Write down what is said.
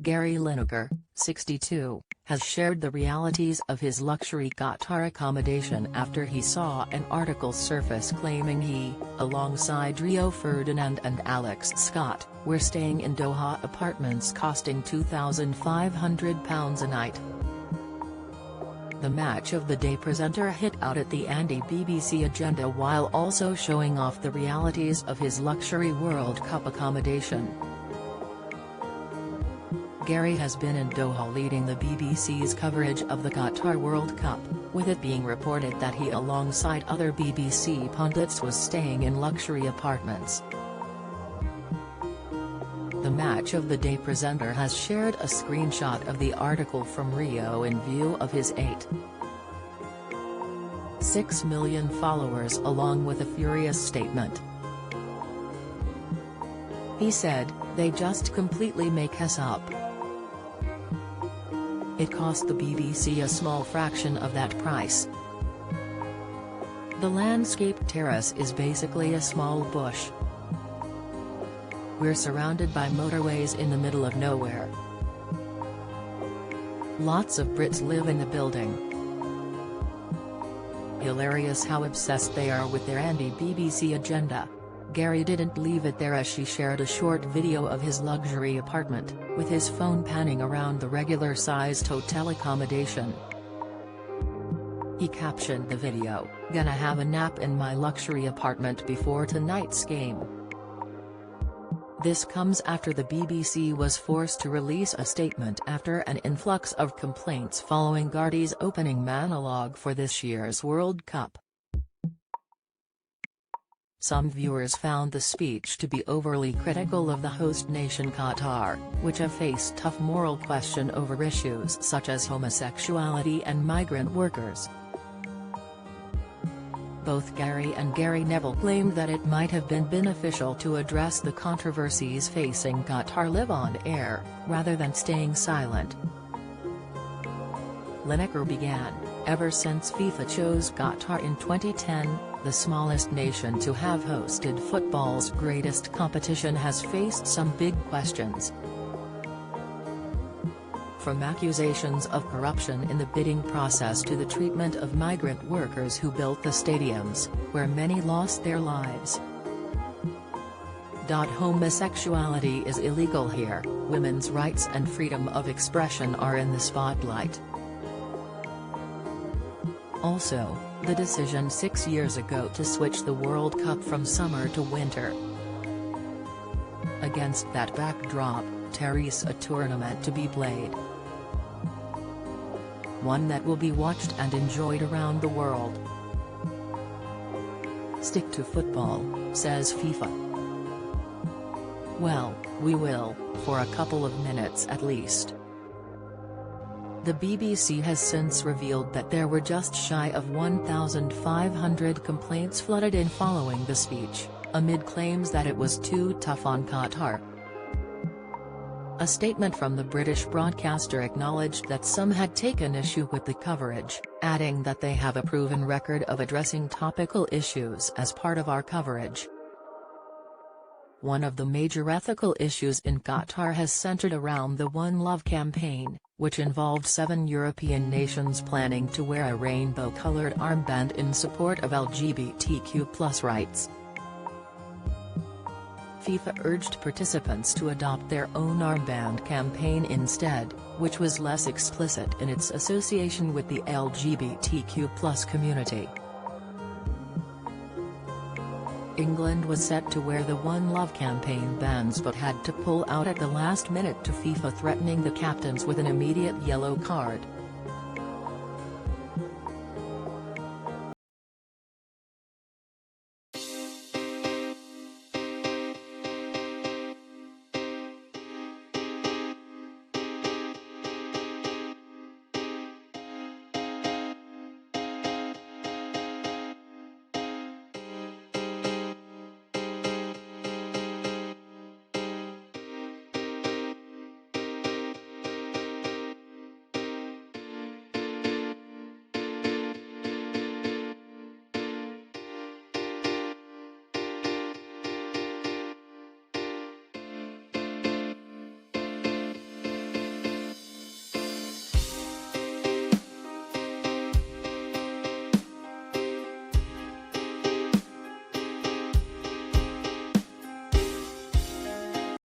Gary Lineker, 62, has shared the realities of his luxury Qatar accommodation after he saw an article surface claiming he, alongside Rio Ferdinand and Alex Scott, were staying in Doha apartments costing £2,500 a night. The Match of the Day presenter hit out at the Andy BBC agenda while also showing off the realities of his luxury World Cup accommodation. Gary has been in Doha leading the BBC's coverage of the Qatar World Cup, with it being reported that he alongside other BBC pundits was staying in luxury apartments. The Match of the Day presenter has shared a screenshot of the article from Rio in view of his 8.6 million followers along with a furious statement. He said, "They just completely make us up. It cost the BBC a small fraction of that price. The landscape terrace is basically a small bush. We're surrounded by motorways in the middle of nowhere. Lots of Brits live in the building. Hilarious how obsessed they are with their Andy BBC agenda." Gary didn't leave it there as she shared a short video of his luxury apartment, with his phone panning around the regular-sized hotel accommodation. He captioned the video, "Gonna have a nap in my luxury apartment before tonight's game." This comes after the BBC was forced to release a statement after an influx of complaints following Gardy's opening monologue for this year's World Cup. Some viewers found the speech to be overly critical of the host nation Qatar, which have faced tough moral question over issues such as homosexuality and migrant workers. Both Gary and Gary Neville claimed that it might have been beneficial to address the controversies facing Qatar live on air, rather than staying silent. Lineker began, "Ever since FIFA chose Qatar in 2010, the smallest nation to have hosted football's greatest competition has faced some big questions. From accusations of corruption in the bidding process to the treatment of migrant workers who built the stadiums, where many lost their lives. Homosexuality is illegal here, women's rights and freedom of expression are in the spotlight. Also, the decision 6 years ago to switch the World Cup from summer to winter. Against that backdrop, there's a tournament to be played. One that will be watched and enjoyed around the world. Stick to football, says FIFA. Well, we will, for a couple of minutes at least." The BBC has since revealed that there were just shy of 1,500 complaints flooded in following the speech, amid claims that it was too tough on Qatar. A statement from the British broadcaster acknowledged that some had taken issue with the coverage, adding that they have a proven record of addressing topical issues as part of our coverage. One of the major ethical issues in Qatar has centered around the One Love campaign, which involved 7 European nations planning to wear a rainbow-colored armband in support of LGBTQ+ rights. FIFA urged participants to adopt their own armband campaign instead, which was less explicit in its association with the LGBTQ+ community. England was set to wear the One Love campaign bands but had to pull out at the last minute to FIFA threatening the captains with an immediate yellow card.